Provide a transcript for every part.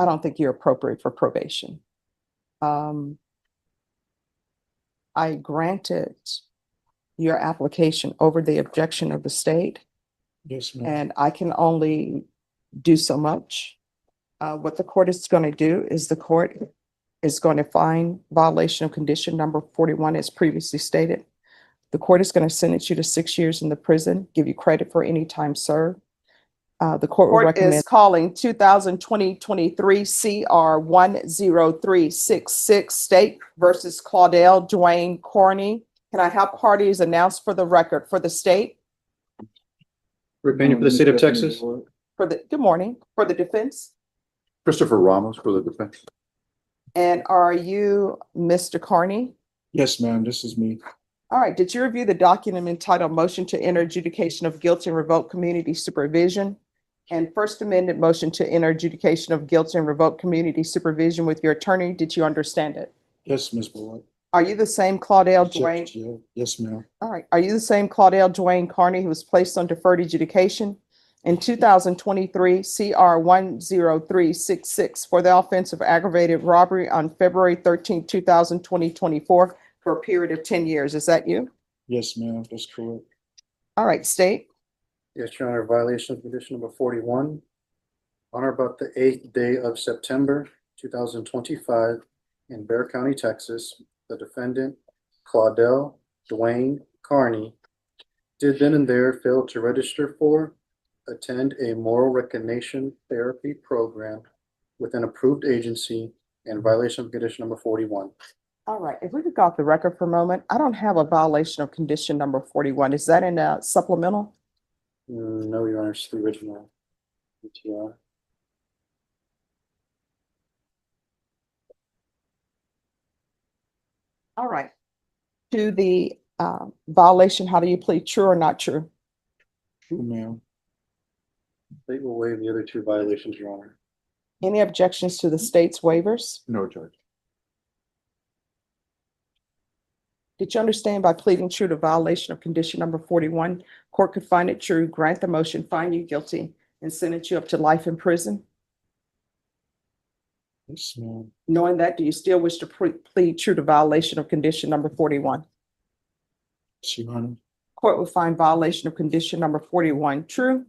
I don't think you're appropriate for probation. I granted your application over the objection of the state, Yes, ma'am. and I can only do so much. What the court is going to do is the court is going to find violation of condition number 41 as previously stated. The court is going to sentence you to 6 years in the prison, give you credit for any time served. The court will recommend. Is calling 2023 CR 10366 State versus Claude Dwayne Carney. Can I have parties announced for the record for the state? Repaying for the state of Texas. For the, good morning, for the defense. Christopher Ramos for the defense. And are you Mr. Carney? Yes, ma'am. This is me. All right, did you review the document entitled Motion to Enter Adjudication of Guilt and Revoke Community Supervision and First Amendment Motion to Enter Adjudication of Guilt and Revoke Community Supervision with your attorney? Did you understand it? Yes, Ms. Boyd. Are you the same Claudel Dwayne? Yes, ma'am. All right, are you the same Claudel Dwayne Carney who was placed on deferred adjudication in 2023 CR 10366 for the offense of aggravated robbery on February 13, 2024 for a period of 10 years? Is that you? Yes, ma'am. That's correct. All right, state. Yes, Your Honor, violation of condition number 41. On or about the 8th day of September 2025 in Bexar County, Texas, the defendant, Claude Dwayne Carney, did then and there fail to register for, attend a moral recognition therapy program with an approved agency in violation of condition number 41. All right, if we could go off the record for a moment, I don't have a violation of condition number 41. Is that in a supplemental? No, Your Honor, it's the original ETR. All right. To the violation, how do you plead, true or not true? True, ma'am. State will waive the other two violations, Your Honor. Any objections to the state's waivers? No, Judge. Did you understand by pleading true to violation of condition number 41, court could find it true, grant the motion, find you guilty, and sentence you up to life in prison? Yes, ma'am. Knowing that, do you still wish to plead true to violation of condition number 41? Yes, Your Honor. Court will find violation of condition number 41 true.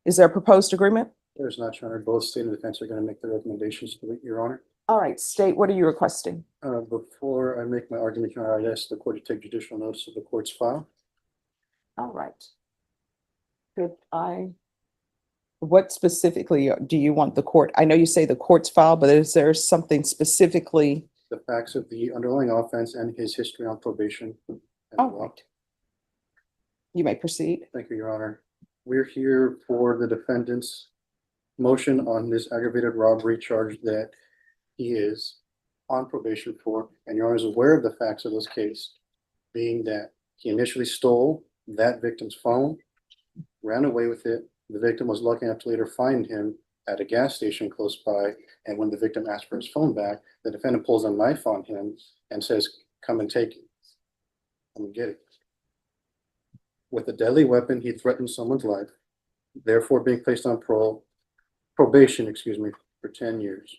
Is there a proposed agreement? There's not, Your Honor. Both state and defense are going to make the recommendations to it, Your Honor. All right, state, what are you requesting? Before I make my argument, Your Honor, I'd ask the court to take judicial notice of the court's file. All right. What specifically do you want the court? I know you say the court's file, but is there something specifically? The facts of the underlying offense and his history on probation. as All well. right. You may proceed. Thank you, Your Honor. We're here for the defendant's motion on this aggravated robbery charge that he is on probation for, and Your Honor is aware of the facts of this case, being that he initially stole that victim's phone, ran away with it. The victim was lucky enough to later find him at a gas station close by, and when the victim asked for his phone back, the defendant pulls a knife on him and says, "Come and take it. Come and get it." With a deadly weapon, he threatened someone's life, therefore being placed on probation, for 10 years.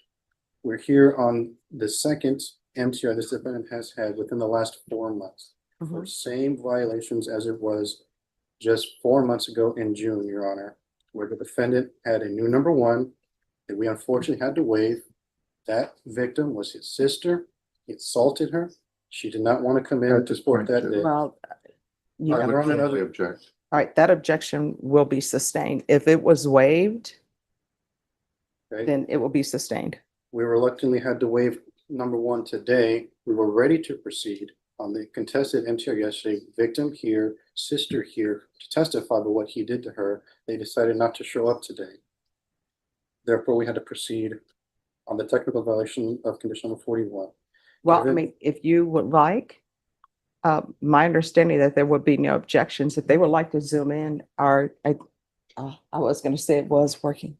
We're here on the second MTR this defendant has had within the last 4 months for same violations as it was just 4 months ago in June, Your Honor, where the defendant had a new number one that we unfortunately had to waive. That victim was his sister. He assaulted her. She did not want to come in to support that day. Well, you I have- would strongly object. all right, that objection will be sustained. If it was waived, Okay. then it will be sustained. We reluctantly had to waive number one today. We were ready to proceed on the contested MTR yesterday. Victim here, sister here, to testify about what he did to her. They decided not to show up today. Therefore, we had to proceed on the technical violation of condition number 41. Well, I Given- mean, if you would like, my understanding that there would be no objections. If they would like to zoom in, I was going to say it was working.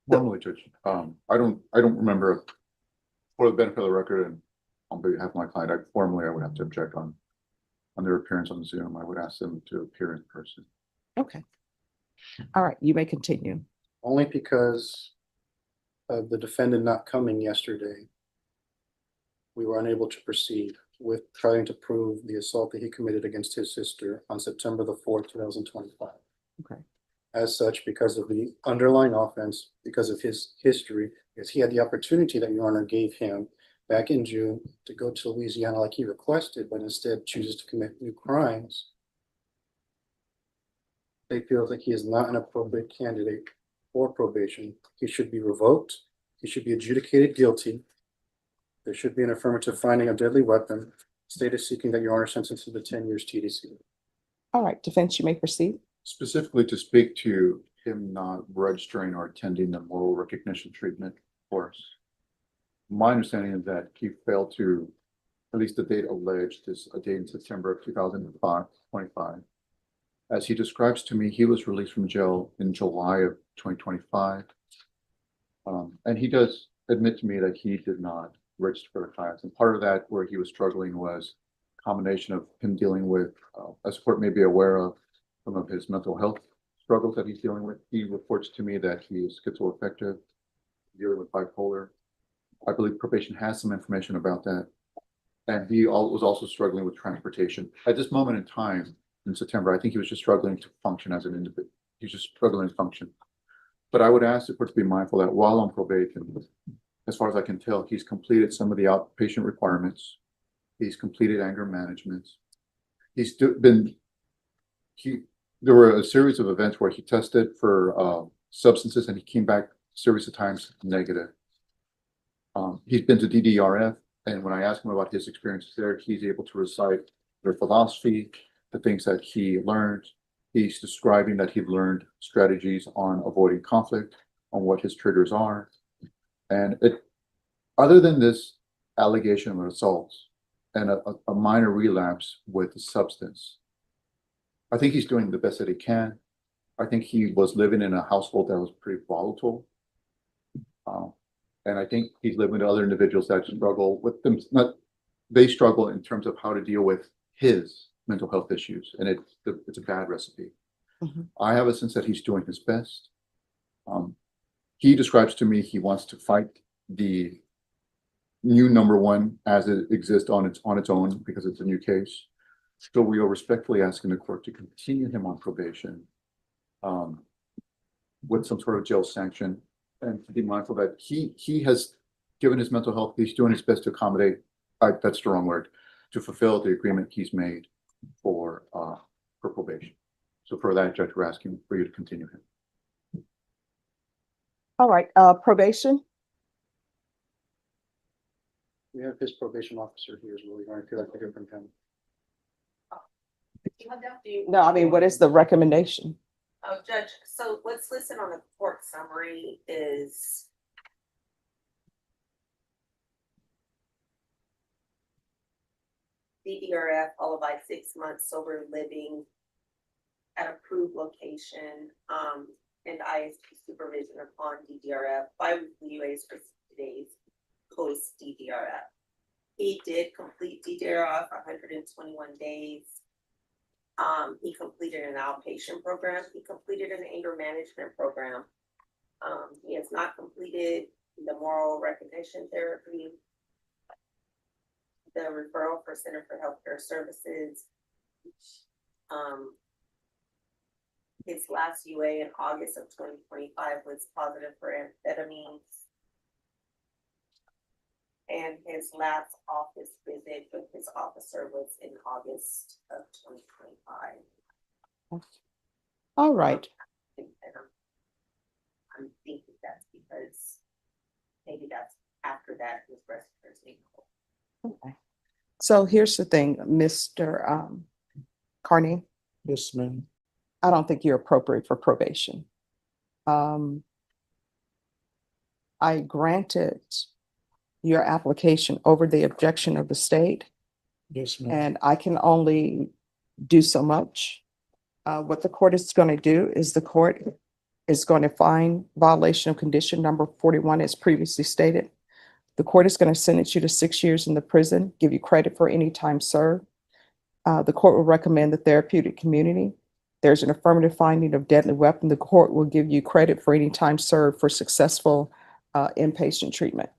Formally, Judge, I don't remember, for the benefit of the record and on behalf of my client, I would have to object on their appearance on Zoom. I would ask them to appear in person. Okay. All right, you may continue. Only because of the defendant not coming yesterday, we were unable to proceed with trying to prove the assault that he committed against his sister on September the 4th, 2025. Okay. As such, because of the underlying offense, because of his history, because he had the opportunity that Your Honor gave him back in June to go to Louisiana like he requested, but instead chooses to commit new crimes, they feel that he is not an appropriate candidate for probation. He should be revoked. He should be adjudicated guilty. There should be an affirmative finding of deadly weapon. State is seeking that Your Honor sentence to the 10 years TDC. All right, defense, you may proceed. Specifically to speak to him not registering or attending the moral recognition treatment course. My understanding is that he failed to, at least the date alleged is a date in September of 2025. As he describes to me, he was released from jail in July of 2025. And he does admit to me that he did not register for the class. And part of that where he was struggling was a combination of him dealing with, as the court may be aware of, some of his mental health struggles that he's dealing with. He reports to me that he is schizoaffective, dealing with bipolar. I believe probation has some information about that. And he was also struggling with transportation. At this moment in time, in September, I think he was just struggling to function as an individual. He was just struggling to function. But I would ask the court to be mindful that while on probation, as far as I can tell, he's completed some of the outpatient requirements. He's completed anger management. There were a series of events where he tested for substances and he came back a series of times negative. He's been to DDRF, and when I ask him about his experiences there, he's able to recite their philosophy, the things that he learned. He's describing that he learned strategies on avoiding conflict, on what his triggers are. And other than this allegation of assault and a minor relapse with the substance, I think he's doing the best that he can. I think he was living in a household that was pretty volatile. And I think he's living with other individuals that struggle with them. They struggle in terms of how to deal with his mental health issues. And it's a bad recipe. Mm-hmm. I have a sense that he's doing his best. He describes to me he wants to fight the new number one as it exists on its own because it's a new case. So we are respectfully asking the court to continue him on probation with some sort of jail sanction, and to be mindful that he has given his mental health, he's doing his best to accommodate, that's the wrong word, to fulfill the agreement he's made for probation. So for that, Judge, we're asking for you to continue him. All right, probation. We have his probation officer here as well. Your Honor, if you'd like to hear from him. No, I mean, what is the recommendation? Oh, Judge, so what's listed on the court summary is DDRF followed by 6 months sober living at approved location, and ISP supervision upon DDRF, bi-weekly UAs for 60 days post DDRF. He did complete DDRF 121 days. He completed an outpatient program. He completed an anger management program. He has not completed the moral recognition therapy, the referral for Center for Healthcare Services. His last UA in August of 2025 was positive for amphetamines. And his last office visit with his officer was in August of 2025. All right. And I'm thinking that's because maybe that's after that his respiratory. Okay. So here's the thing, Mr. Carney, Yes, ma'am. I don't think you're appropriate for probation. I granted your application over the objection of the state, Yes, ma'am. and I can only do so much. What the court is going to do is the court is going to find violation of condition number 41 as previously stated. The court is going to sentence you to 6 years in the prison, give you credit for any time served. The court will recommend the therapeutic community. There's an affirmative finding of deadly weapon. The court will give you credit for any time served for successful inpatient treatment.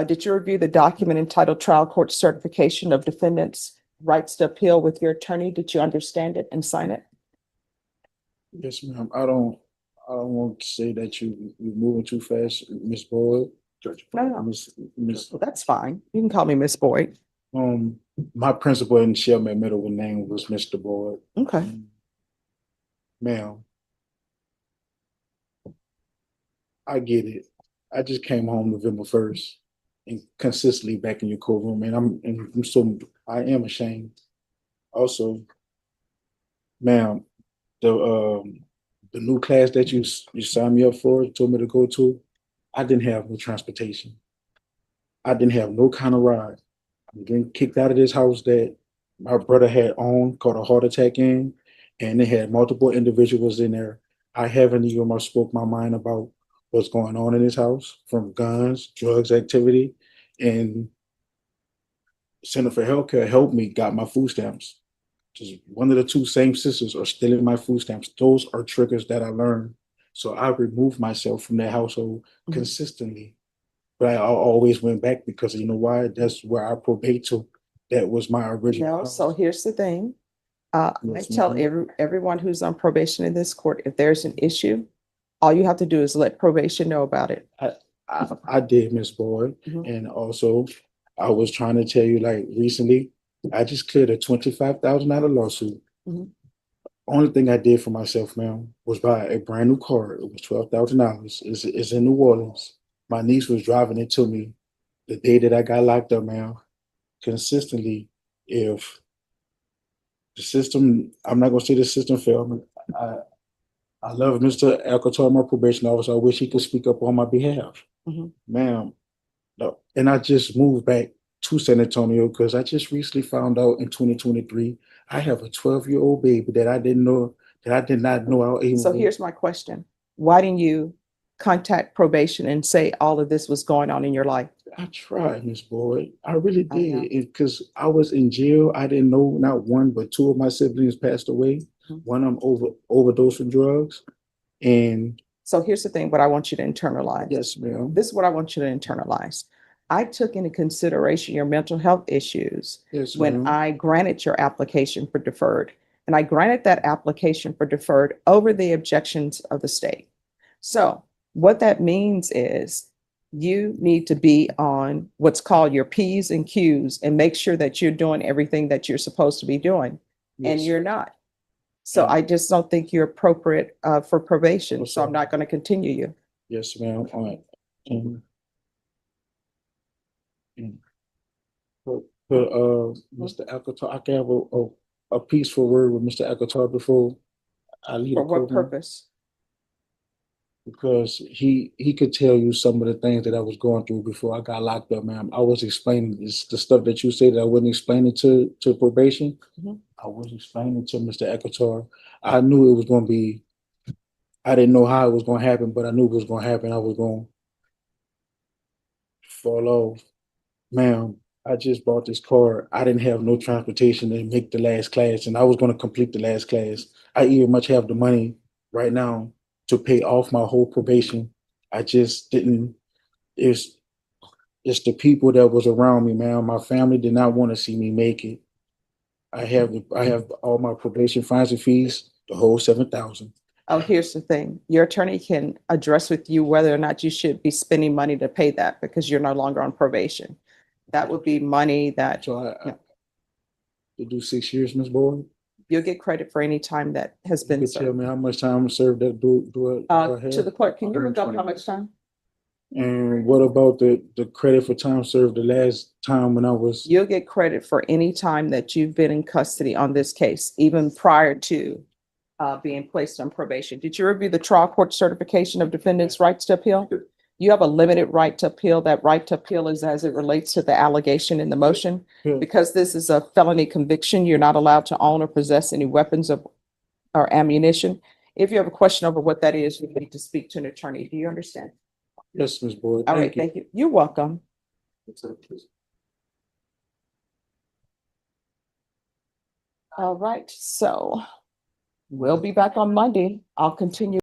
Did you review the document entitled Trial Court Certification of Defendants' Rights to Appeal with your attorney? Did you understand it and sign it? Yes, ma'am. I don't want to say that you're moving too fast, Miss Boyd. Judge. No. Miss, Well, that's fine. You can call me Miss Boyd. my principal in Shelman Middle name was Mr. Boyd. Okay. Ma'am, I get it. I just came home November 1st and consistently back in your courtroom, and I am ashamed. Also, ma'am, the new class that you signed me up for, told me to go to, I didn't have no transportation. I didn't have no kind of ride. I'm getting kicked out of this house that my brother had owned, caught a heart attack in, and they had multiple individuals in there. I haven't even spoke my mind about what's going on in this house, from guns, drugs activity, and Center for Healthcare helped me, got my food stamps. Just one of the two same sisters are stealing my food stamps. Those are triggers that I learned. So I removed myself from that household Mhm. consistently. But I always went back because you know why? That's where I probate to. That was my original. No, so here's the thing. I Yes, tell ma'am. everyone who's on probation in this court, if there's an issue, all you have to do is let probation know about it. I did, Miss Boyd. Mhm. And also I was trying to tell you, like, recently, I just cleared a $25,000 lawsuit. Mhm. Only thing I did for myself, ma'am, was buy a brand new car. It was $12,000. It's in New Orleans. My niece was driving it to me the day that I got locked up, ma'am. Consistently, if the system, I'm not gonna say the system failed me. I love Mr. Alcantara, my probation officer. I wish he could speak up on my behalf. Mhm. Ma'am, no. And I just moved back to San Antonio because I just recently found out in 2023 I have a 12-year-old baby that I didn't know, that I did not know I was able So to. here's my question. Why didn't you contact probation and say all of this was going on in your life? I tried, Miss Boyd. I really I know. did. Because I was in jail. I didn't know not one, but two of my siblings passed away. Mhm. One of them overdosed from drugs. And So here's the thing, what I want you to internalize. yes, ma'am. This is what I want you to internalize. I took into consideration your mental health issues Yes, when ma'am. I granted your application for deferred. And I granted that application for deferred over the objections of the state. So what that means is you need to be on what's called your P's and Q's and make sure that you're doing everything that you're supposed to be doing. And Yes. you're not. So And- I just don't think you're appropriate for probation. So I'm Okay. not going to continue you. Yes, ma'am. All right. And Mr. Alcantara, I can have a peaceful word with Mr. Alcantara before I leave For the what courtroom. purpose? Because he could tell you some of the things that I was going through before I got locked up, ma'am. I was explaining the stuff that you said that I wasn't explaining to probation. Mhm. I was explaining to Mr. Alcantara. I knew it was going to be. I didn't know how it was going to happen, but I knew it was going to happen. I was going to fall off. Ma'am, I just bought this car. I didn't have no transportation to make the last class, and I was going to complete the last class. I even much have the money right now to pay off my whole probation. I just didn't. It's it's the people that was around me, man. My family did not want to see me make it. I have all my probation fines and fees, the whole 7,000. Oh, here's the thing. Your attorney can address with you whether or not you should be spending money to pay that because you're no longer on probation. That would be money that So I Yeah. to do 6 years, Miss Boyd. you'll get credit for any time that has You been could tell served. me how much time served that do I To have? the clerk, can you look up 120 how much time? And what about the credit for time served the last time when I was? You'll get credit for any time that you've been in custody on this case, even prior to being placed on probation. Did you review the trial court certification of defendants' rights to appeal? Good. You have a limited right to appeal. That right to appeal is as it relates to the allegation in the motion. Yeah. Because this is a felony conviction, you're not allowed to own or possess any weapons or ammunition. If you have a question over what that is, you need to speak to an attorney. Do you understand? Yes, Miss Boyd. All right, Thank you. thank you. You're welcome. All right, so we'll be back on Monday. I'll continue.